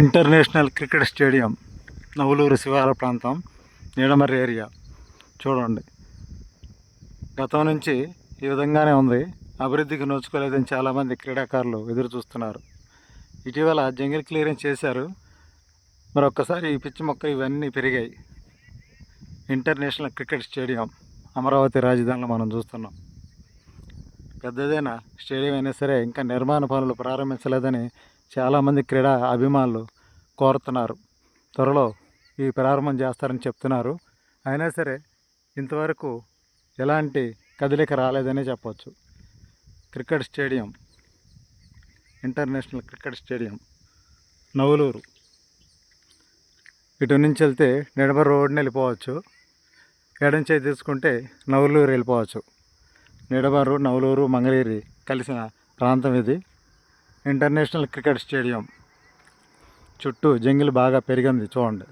International cricket stadium Navaluru శివార ప్రాంతం నీడమర్రి area చూడండి. గతం నుంచి ఈ విధంగానే ఉంది. అభివృద్ధికి నోచుకోలేదని చాలామంది క్రీడాకారులు ఎదురు చూస్తున్నారు. ఇటీవల జంగిల్ క్లియరెన్స్ చేశారు. మరొక్కసారి ఈ పిచ్చి మొక్కలు ఇవన్నీ పెరిగాయి. ఇంటర్నేషనల్ క్రికెట్ స్టేడియం అమరావతి రాజధానిలో మనం చూస్తున్నాం. పెద్దదైన స్టేడియం అయినా సరే ఇంకా నిర్మాణ పనులు ప్రారంభించలేదని చాలామంది క్రీడా అభిమానులు కోరుతున్నారు. త్వరలో ఈ ప్రారంభం చేస్తారని చెప్తున్నారు. అయినా సరే ఇంతవరకు ఎలాంటి కదలిక రాలేదనే చెప్పవచ్చు. Cricket stadium, international cricket stadium Navaluru. ఇటు నుంచి వెళ్తే నిడమర్రి రోడ్ని వెళ్ళిపోవచ్చు. ఎడం చేయి తీసుకుంటే నవలూరు వెళ్ళిపోవచ్చు. నిడమర్రు, నవలూరు, మంగళగిరి కలిసిన ప్రాంతం ఇది. ఇంటర్నేషనల్ క్రికెట్ స్టేడియం చుట్టూ జంగిల్ బాగా పెరిగింది చూడండి.